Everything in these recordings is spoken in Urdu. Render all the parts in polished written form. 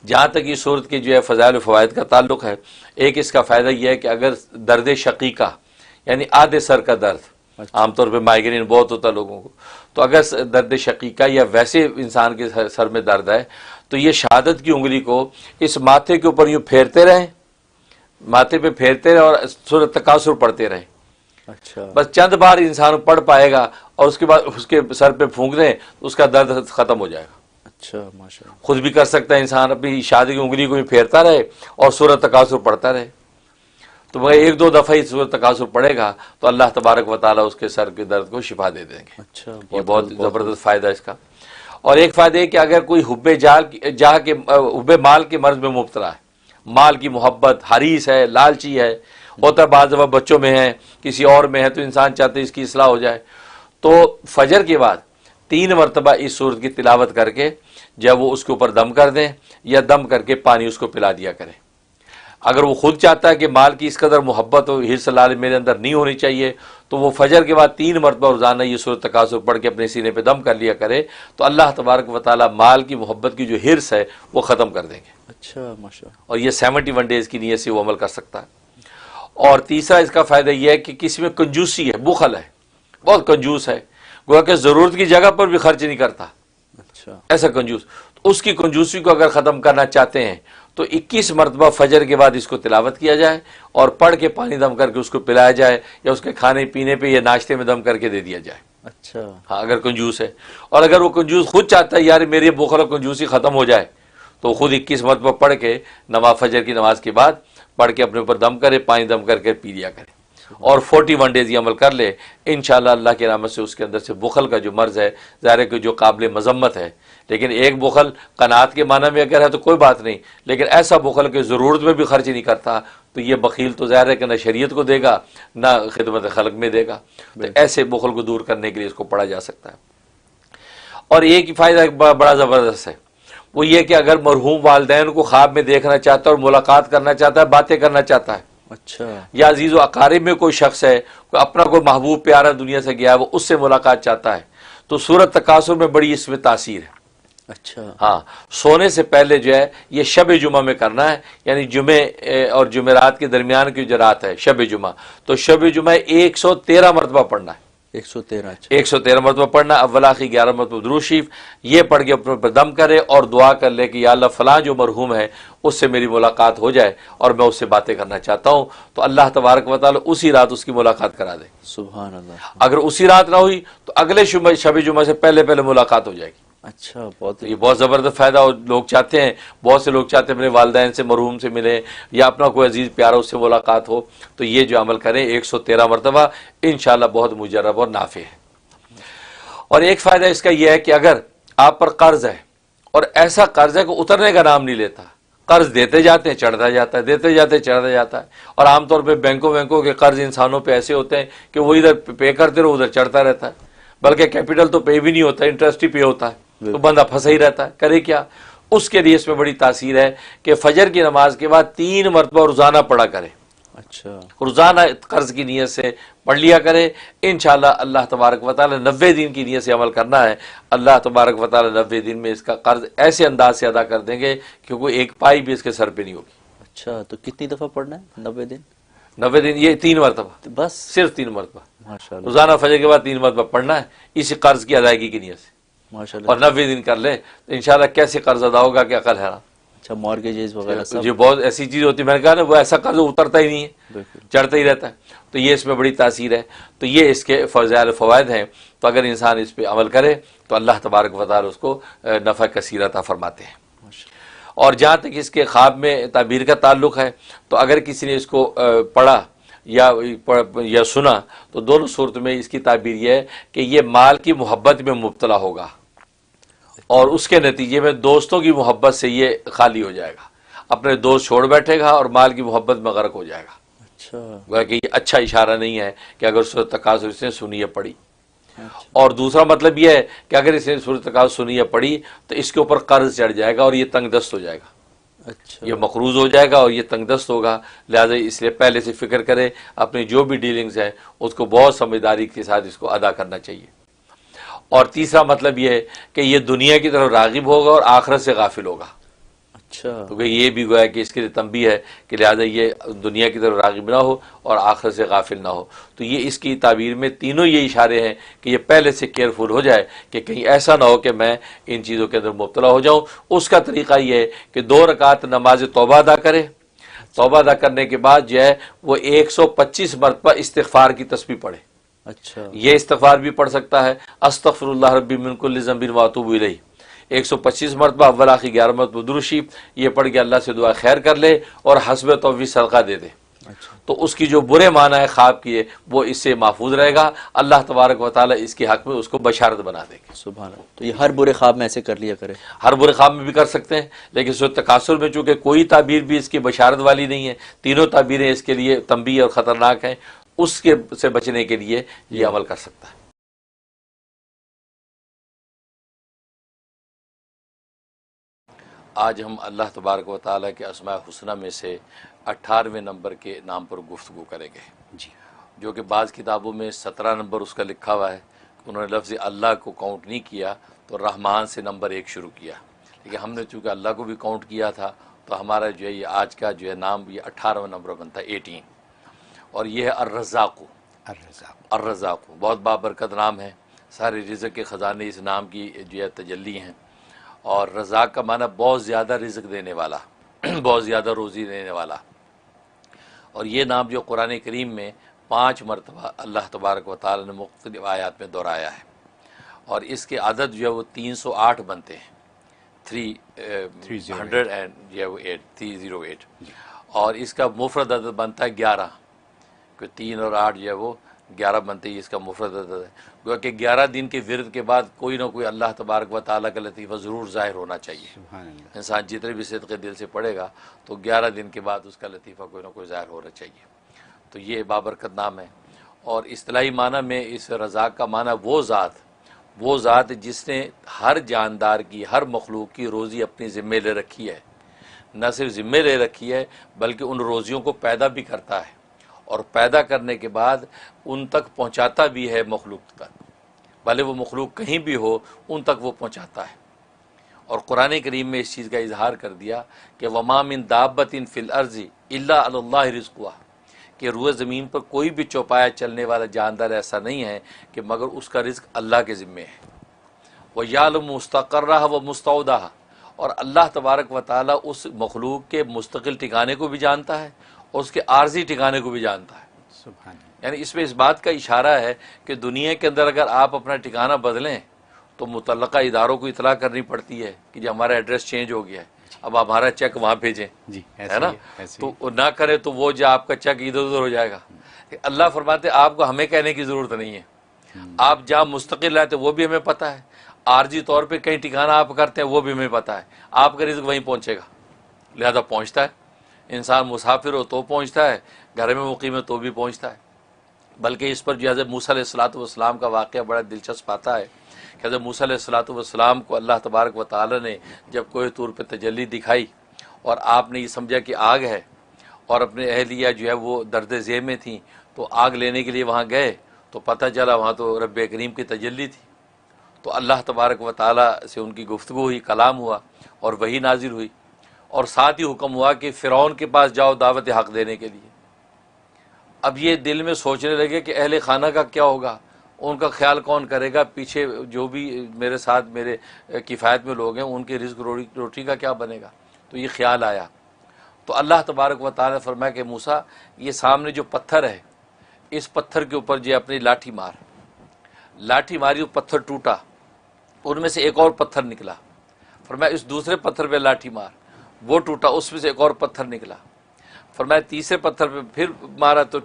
جہاں تک یہ صورت کے جو ہے فضائل و فوائد کا تعلق ہے، ایک اس کا فائدہ یہ ہے کہ اگر درد شقیقہ یعنی آدھے سر کا درد، عام طور پہ مائگرین بہت ہوتا ہے لوگوں کو، تو اگر درد شقیقہ یا ویسے انسان کے سر میں درد ہے تو یہ شہادت کی انگلی کو اس ماتھے کے اوپر یوں پھیرتے رہیں، ماتھے پہ پھیرتے رہیں اور سورۃ تکاثر پڑھتے رہیں۔ اچھا، بس چند بار انسان پڑھ پائے گا اور اس کے بعد اس کے سر پہ پھونک دیں تو اس کا درد ختم ہو جائے گا۔ اچھا، ماشاء اللہ، خود بھی کر سکتا ہے انسان، اپنی شادی کی انگلی کو بھی پھیرتا رہے اور سورۃ تکاثر پڑھتا رہے، تو وہ ایک دو دفعہ ہی سورۃ تکاثر پڑھے گا تو اللہ تبارک و تعالیٰ اس کے سر کے درد کو شفا دے دیں گے۔ اچھا، یہ بہت زبردست فائدہ اس کا۔ اور ایک فائدہ ہے کہ اگر کوئی حب مال کے مرض میں مبتلا ہے، مال کی محبت، حریص ہے، لالچی ہے، ہوتا ہے بعض دفعہ بچوں میں ہے، کسی اور میں ہے، تو انسان چاہتے اس کی اصلاح ہو جائے، تو فجر کے بعد 3 مرتبہ اس سورت کی تلاوت کر کے جب وہ اس کے اوپر دم کر دیں یا دم کر کے پانی اس کو پلا دیا کریں۔ اگر وہ خود چاہتا ہے کہ مال کی اس قدر محبت و حرص لالچ میرے اندر نہیں ہونی چاہیے تو وہ فجر کے بعد 3 مرتبہ روزانہ یہ سورۃ تکاثر پڑھ کے اپنے سینے پہ دم کر لیا کرے تو اللہ تبارک و تعالیٰ مال کی محبت کی جو حرص ہے وہ ختم کر دیں گے۔ اچھا، ماشاء اللہ، اور یہ 71 ڈیز کی نیت سے وہ عمل کر سکتا ہے۔ اور تیسرا اس کا فائدہ یہ ہے کہ کسی میں کنجوسی ہے، بخل ہے، بہت کنجوس ہے، گویا کہ ضرورت کی جگہ پر بھی خرچ نہیں کرتا، اچھا، ایسا کنجوس، تو اس کی کنجوسی کو اگر ختم کرنا چاہتے ہیں تو 21 مرتبہ فجر کے بعد اس کو تلاوت کیا جائے اور پڑھ کے پانی دم کر کے اس کو پلایا جائے یا اس کے کھانے پینے پہ یا ناشتے میں دم کر کے دے دیا جائے۔ اچھا، ہاں اگر کنجوس ہے، اور اگر وہ کنجوس خود چاہتا ہے یار میری بخل اور کنجوسی ختم ہو جائے تو خود 21 مرتبہ پڑھ کے نماز فجر کی نماز کے بعد پڑھ کے اپنے اوپر دم کرے، پانی دم کر کے پی لیا کرے اور 41 ڈیز یہ عمل کر لے، انشاءاللہ اللہ کی رحمت سے اس کے اندر سے بخل کا جو مرض ہے ظاہر ہے کہ جو قابل مذمت ہے، لیکن ایک بخل قناعت کے معنی میں اگر ہے تو کوئی بات نہیں، لیکن ایسا بخل کہ ضرورت میں بھی خرچ نہیں کرتا تو یہ بخیل تو ظاہر ہے کہ نہ شریعت کو دے گا نہ خدمت خلق میں دے گا، تو ایسے بخل کو دور کرنے کے لیے اس کو پڑھا جا سکتا ہے۔ اور ایک ہی فائدہ بڑا زبردست ہے، وہ یہ کہ اگر مرحوم والدین کو خواب میں دیکھنا چاہتا ہے اور ملاقات کرنا چاہتا ہے، باتیں کرنا چاہتا ہے، اچھا، یا عزیز و اقارب میں کوئی شخص ہے، کوئی اپنا کوئی محبوب پیارا دنیا سے گیا ہے وہ اس سے ملاقات چاہتا ہے تو سورۃ تکاثر میں بڑی اس میں تاثیر ہے۔ اچھا، ہاں، سونے سے پہلے جو ہے یہ شب جمعہ میں کرنا ہے، یعنی جمعے اور جمعرات کے درمیان کی جو رات ہے شب جمعہ، تو شب جمعہ 113 مرتبہ پڑھنا ہے، 113، اچھا، 113 مرتبہ پڑھنا، اول آخر 11 مرتبہ درود شریف، یہ پڑھ کے اپنے پر دم کرے اور دعا کر لے کہ یا اللہ فلاں جو مرحوم ہے اس سے میری ملاقات ہو جائے اور میں اس سے باتیں کرنا چاہتا ہوں، تو اللہ تبارک و تعالی اسی رات اس کی ملاقات کرا دے۔ سبحان اللہ، اگر اسی رات نہ ہوئی تو اگلے شب جمعہ سے پہلے ملاقات ہو جائے گی۔ اچھا، بہت تو یہ بہت زبردست فائدہ، اور لوگ چاہتے ہیں، بہت سے لوگ چاہتے ہیں اپنے والدین سے مرحوم سے ملیں یا اپنا کوئی عزیز پیارا اس سے ملاقات ہو، تو یہ جو عمل کریں 113 مرتبہ انشاءاللہ بہت مجرب اور نافع ہے۔ اور ایک فائدہ اس کا یہ ہے کہ اگر آپ پر قرض ہے اور ایسا قرض ہے کہ اترنے کا نام نہیں لیتا، قرض دیتے جاتے ہیں چڑھتا جاتا ہے، دیتے جاتے چڑھتا جاتا ہے، اور عام طور پہ بینکوں کے قرض انسانوں پہ ایسے ہوتے ہیں کہ وہ ادھر پے کرتے رہو ادھر چڑھتا رہتا ہے، بلکہ کیپٹل تو پے بھی نہیں ہوتا، انٹرسٹ ہی پے ہوتا ہے، تو بندہ پھنسا ہی رہتا ہے، کرے کیا؟ اس کے لیے اس میں بڑی تاثیر ہے کہ فجر کی نماز کے بعد 3 مرتبہ روزانہ پڑھا کرے، اچھا، روزانہ قرض کی نیت سے پڑھ لیا کرے، انشاءاللہ اللہ تبارک و تعالی 90 دن کی نیت سے عمل کرنا ہے، اللہ تبارک و تعالی 90 دن میں اس کا قرض ایسے انداز سے ادا کر دیں گے کہ کوئی ایک پائی بھی اس کے سر پہ نہیں ہوگی۔ اچھا، تو کتنی دفعہ پڑھنا ہے 90 دن؟ 90 دن یہ 3 مرتبہ، بس صرف 3 مرتبہ ماشاء اللہ، روزانہ فجر کے بعد 3 مرتبہ پڑھنا ہے اسی قرض کی ادائیگی کی نیت سے، ماشاء اور اللہ، 90 دن کر لیں تو انشاءاللہ کیسے قرض ادا ہوگا کہ عقل حیران۔ اچھا، مارگیجز وغیرہ سب، جو بہت ایسی چیز ہوتی ہے، میں نے کہا نا وہ ایسا قرض اترتا ہی نہیں ہے، بالکل، چڑھتا ہی رہتا ہے، تو یہ اس میں بڑی تاثیر ہے۔ تو یہ اس کے فضائل و فوائد ہیں، تو اگر انسان اس پہ عمل کرے تو اللہ تبارک و تعالی اس کو نفع کثیر عطا فرماتے ہیں۔ ماشاء اور جہاں تک اس کے خواب میں تعبیر کا تعلق ہے تو اگر کسی نے اس کو پڑھا یا سنا تو دونوں صورت میں اس کی تعبیر یہ ہے کہ یہ مال کی محبت میں مبتلا ہوگا اور اس کے نتیجے میں دوستوں کی محبت سے یہ خالی ہو جائے گا، اپنے دوست چھوڑ بیٹھے گا اور مال کی محبت میں غرق ہو جائے گا۔ اچھا، گویا کہ یہ اچھا اشارہ نہیں ہے کہ اگر سورۃ تکاثر اس نے سنی یا پڑھی، اور دوسرا مطلب یہ ہے کہ اگر اس نے سورۃ تکاثر سنی یا پڑھی تو اس کے اوپر قرض چڑھ جائے گا اور یہ تنگ دست ہو جائے گا، اچھا، یہ مقروض ہو جائے گا اور یہ تنگ دست ہوگا، لہٰذا اس لیے پہلے سے فکر کرے، اپنی جو بھی ڈیلنگز ہیں اس کو بہت سمجھداری کے ساتھ اس کو ادا کرنا چاہیے۔ اور تیسرا مطلب یہ ہے کہ یہ دنیا کی طرف راغب ہوگا اور آخرت سے غافل ہوگا، اچھا تو کہ یہ بھی گویا کہ اس کے لیے تنبیہ ہے کہ لہٰذا یہ دنیا کی طرف راغب نہ ہو اور آخرت سے غافل نہ ہو. تو یہ اس کی تعبیر میں تینوں یہ اشارے ہیں کہ یہ پہلے سے کیئرفل ہو جائے کہ کہیں ایسا نہ ہو کہ میں ان چیزوں کے اندر مبتلا ہو جاؤں. اس کا طریقہ یہ ہے کہ 2 رکعت نماز توبہ ادا کرے. توبہ ادا کرنے کے بعد جو ہے وہ 125 مرتبہ استغفار کی تسبیح پڑھے. اچھا یہ استغفار بھی پڑھ سکتا ہے، استغفر اللہ ربی من کل ذنب واتوب الیہ 125 مرتبہ، اول آخر 11 مرتبہ درود شریف یہ پڑھ کے اللہ سے دعا خیر کر لے اور حسب توفیق صدقہ دے دے. اچھا تو اس کی جو برے معنی ہے خواب کی وہ اس سے محفوظ رہے گا. اللہ تبارک و تعالیٰ اس کے حق میں اس کو بشارت بنا دے گا. سبحان اللہ. تو یہ ہر برے خواب میں ایسے کر لیا کرے. ہر برے خواب میں بھی کر سکتے ہیں، لیکن سورۃ تکاثر میں چونکہ کوئی تعبیر بھی اس کی بشارت والی نہیں ہے، تینوں تعبیریں اس کے لیے تنبیہ اور خطرناک ہیں، اس کے سے بچنے کے لیے یہ عمل کر سکتا ہے. آج ہم اللہ تبارک و تعالیٰ کے اسماء حسنہ میں سے 18ویں نمبر کے نام پر گفتگو کریں گے جی جو کہ بعض کتابوں میں 17 نمبر اس کا لکھا ہوا ہے. انہوں نے لفظ اللہ کو کاؤنٹ نہیں کیا تو رحمان سے نمبر 1 شروع کیا، لیکن ہم نے چونکہ اللہ کو بھی کاؤنٹ کیا تھا تو ہمارا جو ہے یہ آج کا جو ہے نام یہ 18واں نمبر بنتا ہے 18. اور یہ ہے الرزاق. الرزاق بہت بابرکت نام ہے، سارے رزق کے خزانے اس نام کی جو ہے تجلی ہیں. اور رزاق کا معنی بہت زیادہ رزق دینے والا، بہت زیادہ روزی دینے والا. اور یہ نام جو قرآن کریم میں 5 مرتبہ اللہ تبارک و تعالی نے مختلف آیات میں دہرایا ہے، اور اس کے عدد جو ہے وہ 308 بنتے ہیں، 308. اور اس کا مفرد عدد بنتا ہے 11، کہ 3 اور 8 جو ہے وہ 11 بنتے ہی اس کا مفرد عدد ہے. گویا کہ 11 دن کے ورد کے بعد کوئی نہ کوئی اللہ تبارک و تعالیٰ کا لطیفہ ضرور ظاہر ہونا چاہیے. انسان جتنے بھی صدقے دل سے پڑھے گا تو 11 دن کے بعد اس کا لطیفہ کوئی نہ کوئی ظاہر ہونا چاہیے. تو یہ بابرکت نام ہے. اور اصطلاحی معنی میں اس رزاق کا معنی وہ ذات جس نے ہر جاندار کی، ہر مخلوق کی روزی اپنی ذمے لے رکھی ہے. نہ صرف ذمے لے رکھی ہے بلکہ ان روزیوں کو پیدا بھی کرتا ہے، اور پیدا کرنے کے بعد ان تک پہنچاتا بھی ہے مخلوق تک، بھلے وہ مخلوق کہیں بھی ہو ان تک وہ پہنچاتا ہے. اور قرآن کریم میں اس چیز کا اظہار کر دیا کہ وما من دابۃ فی الارض الا علی اللہ رزقها، کہ روئے زمین پر کوئی بھی چوپایا چلنے والا جاندار ایسا نہیں ہے کہ مگر اس کا رزق اللہ کے ذمے ہے. وَيَعْلَمُ مُسْتَقَرَّهَا وَمُسْتَوْدَهَا، اور اللہ تبارک و تعالیٰ اس مخلوق کے مستقل ٹھکانے کو بھی جانتا ہے اور اس کے عارضی ٹھکانے کو بھی جانتا ہے. یعنی اس میں اس بات کا اشارہ ہے کہ دنیا کے اندر اگر آپ اپنا ٹھکانہ بدلیں تو متعلقہ اداروں کو اطلاع کرنی پڑتی ہے کہ جی ہمارا ایڈریس چینج ہو گیا ہے، اب ہمارا چیک وہاں بھیجیں، ہے نا. تو نہ کرے تو وہ جو آپ کا چیک ادھر ادھر ہو جائے گا. اللہ فرماتے آپ کو ہمیں کہنے کی ضرورت نہیں ہے، آپ جہاں مستقل رہتے وہ بھی ہمیں پتہ ہے، عارضی طور پہ کہیں ٹھکانہ آپ کرتے ہیں وہ بھی ہمیں پتہ ہے. آپ کا رزق وہیں پہنچے گا، لہذا پہنچتا ہے. انسان مسافر ہو تو پہنچتا ہے، گھر میں مقیم ہے تو بھی پہنچتا ہے. بلکہ اس پر جو حضرت موسیٰ علیہ السلام کا واقعہ بڑا دلچسپ آتا ہے کہ حضرت موسیٰ علیہ السلام کو اللہ تبارک و تعالی نے جب کوہ طور پہ تجلی دکھائی اور آپ نے یہ سمجھا کہ آگ ہے، اور اپنے اہلیہ جو ہے وہ درد ذیل میں تھیں، تو آگ لینے کے لیے وہاں گئے تو پتہ چلا وہاں تو رب کریم کی تجلی تھی. تو اللہ تبارک و تعالی سے ان کی گفتگو ہوئی، کلام ہوا اور وحی نازل ہوئی، اور ساتھ ہی حکم ہوا کہ فرعون کے پاس جاؤ دعوت حق دینے کے لیے. اب یہ دل میں سوچنے لگے کہ اہل خانہ کا کیا ہوگا، ان کا خیال کون کرے گا، پیچھے جو بھی میرے ساتھ میرے کفایت میں لوگ ہیں ان کے رزق روٹی کا کیا بنے گا. تو یہ خیال آیا تو اللہ تبارک و تعالی نے فرمایا کہ موسیٰ یہ سامنے جو پتھر ہے اس پتھر کے اوپر جو اپنی لاٹھی ماری، وہ پتھر ٹوٹا، ان میں سے ایک اور پتھر نکلا. فرمایا اس دوسرے پتھر پہ لاٹھی مار، وہ ٹوٹا، اس میں سے ایک اور پتھر نکلا. فرمایا تیسرے پتھر پہ پھر مارا تو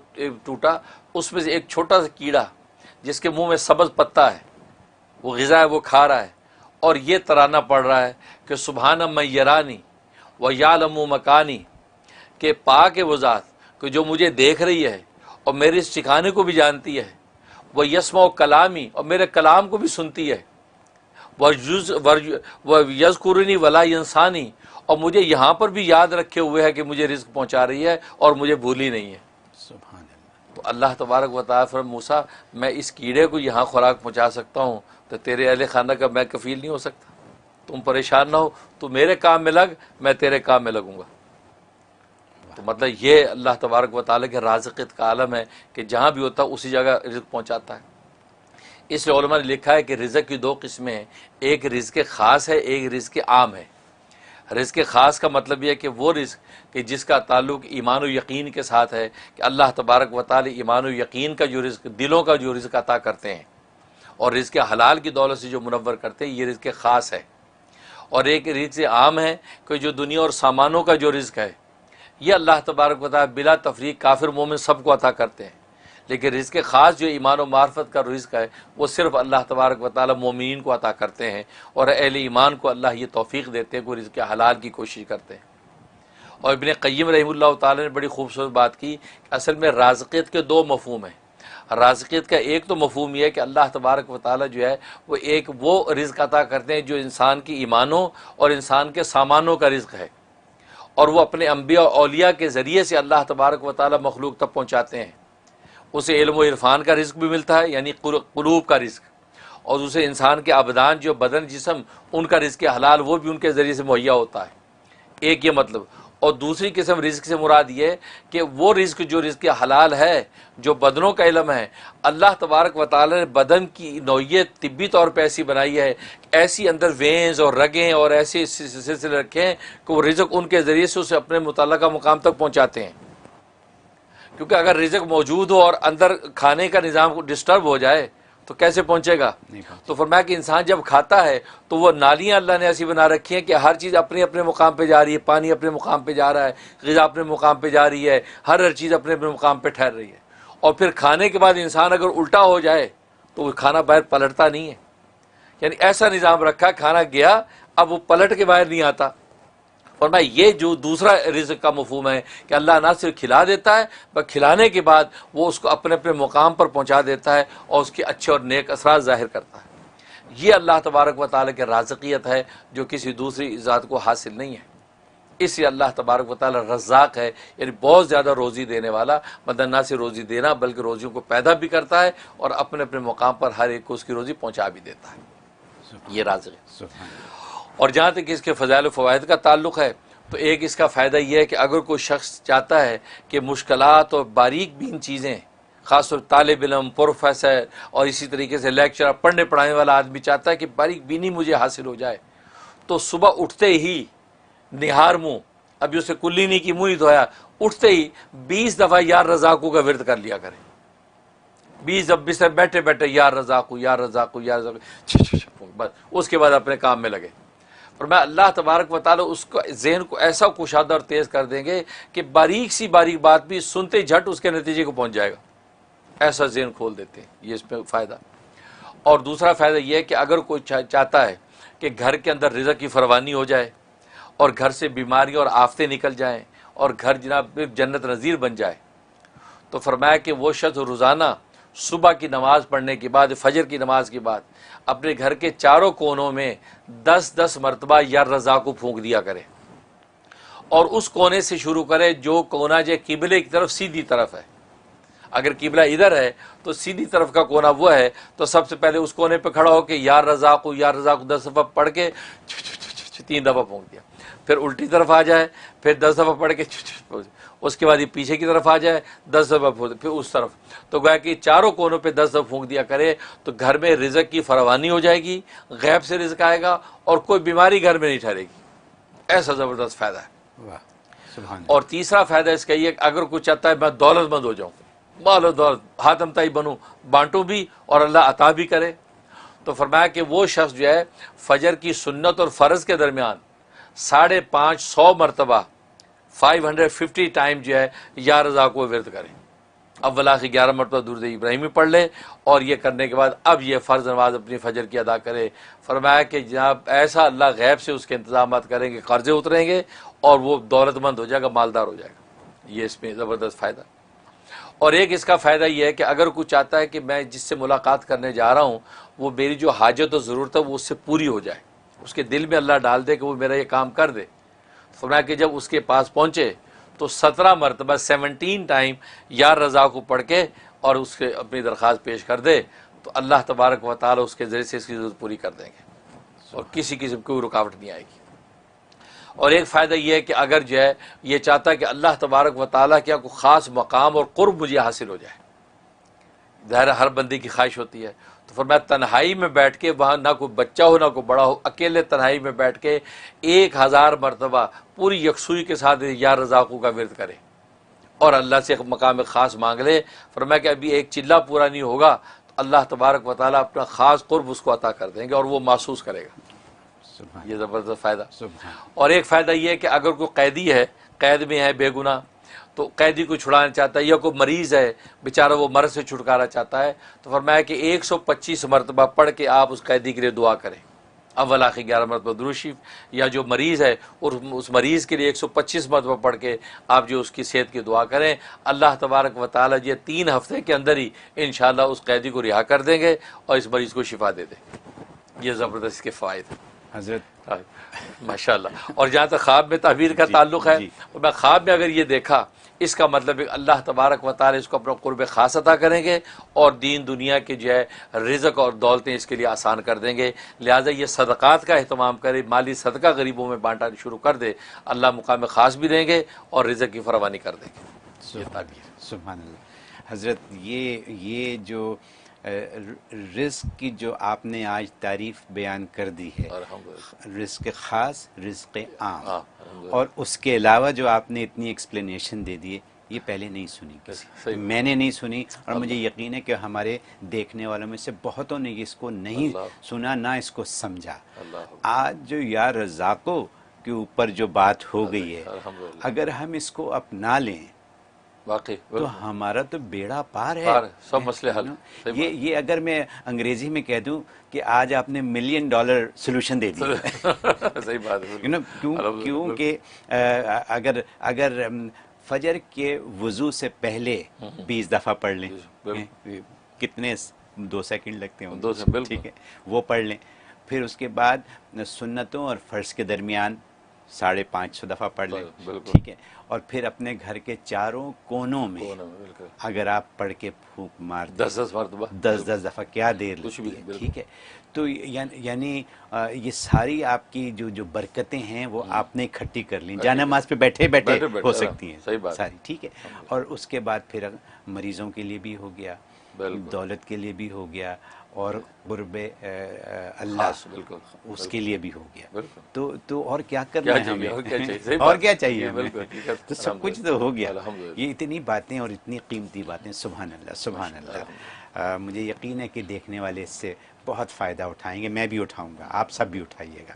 ٹوٹا، اس میں سے ایک چھوٹا سا کیڑا جس کے منہ میں سبز پتا ہے، وہ غذا ہے، وہ کھا رہا ہے، اور یہ ترانہ پڑھ رہا ہے کہ سبحان من یرانی و یعلم مکانی، کہ پاک ہے وہ ذات کہ جو مجھے دیکھ رہی ہے اور میرے اس ٹھکانے کو بھی جانتی ہے، وہ یسمع کلامی، اور میرے کلام کو بھی سنتی ہے، وہ یذکرنی ولا ینسانی، اور مجھے یہاں پر بھی یاد رکھے ہوئے ہے کہ مجھے رزق پہنچا رہی ہے اور مجھے بھولی نہیں ہے. سبحان اللہ. تو اللہ تبارک و تعالیٰ فرمایا موسیٰ میں اس کیڑے کو یہاں خوراک پہنچا سکتا ہوں تو تیرے اہل خانہ کا میں کفیل نہیں ہو سکتا. تم پریشان نہ ہو، تو میرے کام میں لگ، میں تیرے کام میں لگوں گا۔ تو مطلب یہ اللہ تبارک و تعالیٰ کے رازقیت کا عالم ہے کہ جہاں بھی ہوتا ہے اسی جگہ رزق پہنچاتا ہے۔ اس لیے علماء نے لکھا ہے کہ رزق کی دو قسمیں ہیں، ایک رزق خاص ہے، ایک رزق عام ہے۔ رزق خاص کا مطلب یہ ہے کہ وہ رزق کہ جس کا تعلق ایمان و یقین کے ساتھ ہے، کہ اللہ تبارک و تعالی ایمان و یقین کا جو رزق، دلوں کا جو رزق عطا کرتے ہیں اور رزق حلال کی دولت سے جو منور کرتے ہیں، یہ رزق خاص ہے۔ اور ایک رزق عام ہے کہ جو دنیا اور سامانوں کا جو رزق ہے، یہ اللہ تبارک و تعالی بلا تفریق کافر مومن سب کو عطا کرتے ہیں، لیکن رزق خاص جو ایمان و معرفت کا رزق ہے وہ صرف اللہ تبارک و تعالی مومنین کو عطا کرتے ہیں، اور اہل ایمان کو اللہ یہ توفیق دیتے ہیں کہ وہ رزق حلال کی کوشش کرتے ہیں۔ اور ابن قیم رحمہ اللہ تعالی نے بڑی خوبصورت بات کی کہ اصل میں رازقیت کے دو مفہوم ہیں۔ رازقیت کا ایک تو مفہوم یہ ہے کہ اللہ تبارک و تعالی جو ہے وہ رزق عطا کرتے ہیں جو انسان کی ایمانوں اور انسان کے سامانوں کا رزق ہے، اور وہ اپنے انبیاء اور اولیاء کے ذریعے سے اللہ تبارک و تعالی مخلوق تک پہنچاتے ہیں۔ اسے علم و عرفان کا رزق بھی ملتا ہے، یعنی قلوب کا رزق، اور اسے انسان کے ابدان جو بدن جسم ان کا رزق حلال وہ بھی ان کے ذریعے سے مہیا ہوتا ہے۔ ایک یہ مطلب۔ اور دوسری قسم رزق سے مراد یہ کہ وہ رزق جو رزق حلال ہے، جو بدنوں کا علم ہے، اللہ تبارک و تعالی نے بدن کی نوعیت طبی طور پہ ایسی بنائی ہے، ایسی اندر وینز اور رگیں اور ایسے سلسلے رکھے ہیں کہ وہ رزق ان کے ذریعے سے اسے اپنے متعلقہ مقام تک پہنچاتے ہیں۔ کیونکہ اگر رزق موجود ہو اور اندر کھانے کا نظام ڈسٹرب ہو جائے تو کیسے پہنچے گا؟ تو فرمایا کہ انسان جب کھاتا ہے تو وہ نالیاں اللہ نے ایسی بنا رکھی ہیں کہ ہر چیز اپنے اپنے مقام پہ جا رہی ہے، پانی اپنے مقام پہ جا رہا ہے، غذا اپنے مقام پہ جا رہی ہے، ہر چیز اپنے اپنے مقام پہ ٹھہر رہی ہے۔ اور پھر کھانے کے بعد انسان اگر الٹا ہو جائے تو وہ کھانا باہر پلٹتا نہیں ہے، یعنی ایسا نظام رکھا، کھانا گیا اب وہ پلٹ کے باہر نہیں آتا۔ فرمایا یہ جو دوسرا رزق کا مفہوم ہے کہ اللہ نہ صرف کھلا دیتا ہے بلکہ کھلانے کے بعد وہ اس کو اپنے اپنے مقام پر پہنچا دیتا ہے اور اس کے اچھے اور نیک اثرات ظاہر کرتا ہے۔ یہ اللہ تبارک و تعالی کی رازقیت ہے جو کسی دوسری ذات کو حاصل نہیں ہے۔ اس لیے اللہ تبارک و تعالی رزاق ہے، یعنی بہت زیادہ روزی دینے والا، مطلب نہ صرف روزی دینا بلکہ روزیوں کو پیدا بھی کرتا ہے اور اپنے اپنے مقام پر ہر ایک کو اس کی روزی پہنچا بھی دیتا ہے۔ یہ رازق ہے۔ اور جہاں تک اس کے فضائل و فوائد کا تعلق ہے تو ایک اس کا فائدہ یہ ہے کہ اگر کوئی شخص چاہتا ہے کہ مشکلات اور باریک بین چیزیں، خاص طور طالب علم، پروفیسر اور اسی طریقے سے لیکچرر، پڑھنے پڑھانے والا آدمی چاہتا ہے کہ باریک بینی مجھے حاصل ہو جائے، تو صبح اٹھتے ہی نہار منہ، ابھی اسے کلی نہیں کی، منہ نہیں دھویا، اٹھتے ہی 20 دفعہ یا رزاقو کا ورد کر لیا کرے۔ 20 دفعہ بستر بیٹھے بیٹھے یا رزاقو یا رزاقو یا رزاقو، بس اس کے بعد اپنے کام میں لگے۔ اور میں اللہ تبارک و تعالی اس کو ذہن کو ایسا کشادہ اور تیز کر دیں گے کہ باریک سی باریک بات بھی سنتے جھٹ اس کے نتیجے کو پہنچ جائے گا، ایسا ذہن کھول دیتے ہیں۔ یہ اس میں فائدہ۔ اور دوسرا فائدہ یہ ہے کہ اگر کوئی چاہتا ہے کہ گھر کے اندر رزق کی فراوانی ہو جائے اور گھر سے بیماریاں اور آفتیں نکل جائیں اور گھر جناب جنت نظیر بن جائے، تو فرمایا کہ وہ شخص روزانہ صبح کی نماز پڑھنے کے بعد، فجر کی نماز کے بعد اپنے گھر کے چاروں کونوں میں 10 مرتبہ یا رضا کو پھونک دیا کرے، اور اس کونے سے شروع کرے جو کونا جو قبلے کی طرف سیدھی طرف ہے۔ اگر قبلہ ادھر ہے تو سیدھی طرف کا کونا وہ ہے، تو سب سے پہلے اس کونے پہ کھڑا ہو کے یا رضا کو 10 دفعہ پڑھ کے 3 دفعہ پھونک دیا، پھر الٹی طرف آ جائے، پھر 10 دفعہ پڑھ کے اس کے بعد یہ پیچھے کی طرف آ جائے 10 دفعہ پھر اس طرف، تو گویا کہ چاروں کونوں پہ 10 دفعہ پھونک دیا کرے تو گھر میں رزق کی فراوانی ہو جائے گی، غیب سے رزق آئے گا اور کوئی بیماری گھر میں نہیں ٹھہرے گی۔ ایسا زبردست فائدہ ہے۔ واہ سبحان اور تیسرا فائدہ اس کا یہ کہ اگر کوئی چاہتا ہے میں دولت مند ہو جاؤں، مال و دولت ہاتم تائی بنوں، بانٹوں بھی اور اللہ عطا بھی کرے، تو فرمایا کہ وہ شخص جو ہے فجر کی سنت اور فرض کے درمیان 550 مرتبہ 550 ٹائم جو ہے یا رضا کو ورد کرے، اول آخر 11 مرتبہ درود ابراہیمی پڑھ لے، اور یہ کرنے کے بعد اب یہ فرض نماز اپنی فجر کی ادا کرے۔ فرمایا کہ جناب ایسا اللہ غیب سے اس کے انتظامات کریں گے، قرضے اتریں گے اور وہ دولت مند ہو جائے گا، مالدار ہو جائے گا۔ یہ اس میں زبردست فائدہ۔ اور ایک اس کا فائدہ یہ ہے کہ اگر کوئی چاہتا ہے کہ میں جس سے ملاقات کرنے جا رہا ہوں وہ میری جو حاجت و ضرورت ہے وہ اس سے پوری ہو جائے، اس کے دل میں اللہ ڈال دے کہ وہ میرا یہ کام کر دے، فرمایا کہ جب اس کے پاس پہنچے تو 17 مرتبہ 17 ٹائم یا رضا کو پڑھ کے اور اس کے اپنی درخواست پیش کر دے، تو اللہ تبارک و تعالی اس کے ذریعے سے اس کی ضرورت پوری کر دیں گے۔ اور کسی قسم کی کوئی رکاوٹ نہیں آئے گی۔ اور ایک فائدہ یہ ہے کہ اگر جو ہے یہ چاہتا ہے کہ اللہ تبارک و تعالیٰ کیا کوئی خاص مقام اور قرب مجھے حاصل ہو جائے، ظاہر ہر بندے کی خواہش ہوتی ہے، تو فرمایا تنہائی میں بیٹھ کے، وہاں نہ کوئی بچہ ہو نہ کوئی بڑا ہو، اکیلے تنہائی میں بیٹھ کے 1000 مرتبہ پوری یکسوئی کے ساتھ یا رزاقوں کا ورد کرے اور اللہ سے ایک مقام خاص مانگ لے۔ فرمایا کہ ابھی ایک چلہ پورا نہیں ہوگا تو اللہ تبارک و تعالیٰ اپنا خاص قرب اس کو عطا کر دیں گے اور وہ محسوس کرے گا۔ سبحان یہ زبردست فائدہ۔ سبحان اور ایک فائدہ یہ ہے کہ اگر کوئی قیدی ہے، قید میں ہے بے گناہ، تو قیدی کو چھڑانا چاہتا ہے، یا کوئی مریض ہے بیچارہ وہ مرض سے چھٹکارا چاہتا ہے، تو فرمایا کہ 125 مرتبہ پڑھ کے آپ اس قیدی کے لیے دعا کریں، اول آخر 11 مرتبہ درود شریف، یا جو مریض ہے اور اس مریض کے لیے 125 مرتبہ پڑھ کے آپ جو اس کی صحت کی دعا کریں، اللہ تبارک و تعالیٰ یہ 3 ہفتے کے اندر ہی انشاءاللہ اس قیدی کو رہا کر دیں گے اور اس مریض کو شفا دے دیں گے۔ یہ زبردست اس کے فوائد ہیں حضرت۔ ماشاء اللہ۔ اور جہاں تک خواب میں تعبیر کا تعلق ہے، میں خواب میں اگر یہ دیکھا، اس کا مطلب ہے کہ اللہ تبارک و تعالی اس کو اپنا قرب خاص عطا کریں گے اور دین دنیا کے جو ہے رزق اور دولتیں اس کے لیے آسان کر دیں گے۔ لہٰذا یہ صدقات کا اہتمام کرے، مالی صدقہ غریبوں میں بانٹنا شروع کر دے، اللہ مقام خاص بھی دیں گے اور رزق کی فراوانی کر دیں گے۔ یہ تعبیر۔ سبحان اللہ۔ حضرت یہ جو رزق کی جو آپ نے آج تعریف بیان کر دی ہے، الحمدللہ۔ رزق خاص، رزق عام، الحمدللہ۔ اور اس کے علاوہ جو آپ نے اتنی ایکسپلینیشن دے دی ہے، یہ پہلے نہیں سنی کسی، صحیح۔ میں نے نہیں سنی، اور مجھے یقین ہے کہ ہمارے دیکھنے والوں میں سے بہتوں نے اس کو نہیں اللہ۔ سنا، نہ اس کو سمجھا۔ اللہ۔ آج جو یا رزاقوں کے اوپر جو بات ہو گئی ہے، الحمدللہ۔ اگر ہم اس کو اپنا لیں واقعی تو ہمارا تو بیڑا پار ہے۔ پار ہے، سب مسئلے حل۔ صحیح بات۔ یہ اگر میں انگریزی میں کہہ دوں کہ آج آپ نے $1 ملین سولوشن دے دیا، صحیح بات ہے۔ کیونکہ اگر فجر کے وضو سے پہلے 20 دفعہ پڑھ لیں، کتنے 2 سیکنڈ لگتے ہیں، 2 سیکنڈ، بالکل۔ ٹھیک ہے، وہ پڑھ لیں، پھر اس کے بعد سنتوں اور فرض کے درمیان 550 دفعہ پڑھ لیں، بالکل۔ ٹھیک ہے، اور پھر اپنے گھر کے چاروں کونوں میں بالکل۔ اگر آپ پڑھ کے پھونک مار دیں 10 مرتبہ، 10 دفعہ، کیا دیر کچھ بھی لگتی ہے، بالکل۔ ٹھیک ہے۔ تو یعنی یہ ساری آپ کی جو برکتیں ہیں وہ آپ نے اکٹھی کر لیں، جا نماز پہ بیٹھے بیٹھے ہو سکتی ہیں صحیح بات۔ ساری، ٹھیک ہے۔ اور اس کے بعد پھر مریضوں کے لیے بھی ہو گیا، بالکل۔ دولت کے لیے بھی ہو گیا، اور قرب اللہ خاص، بالکل، اس کے لیے بھی ہو گیا۔ بالکل۔ تو اور کیا کرنا ہے ہمیں، اور کیا چاہیے، صحیح اور بات۔ کیا چاہیے بالکل، ہمیں، حقیقت، تو سب کچھ تو ہو گیا۔ الحمدللہ۔ یہ اتنی باتیں اور اتنی قیمتی باتیں، سبحان اللہ، سبحان اللہ۔ مجھے یقین ہے کہ دیکھنے والے اس سے بہت فائدہ اٹھائیں گے، میں بھی اٹھاؤں گا، آپ سب بھی اٹھائیے گا۔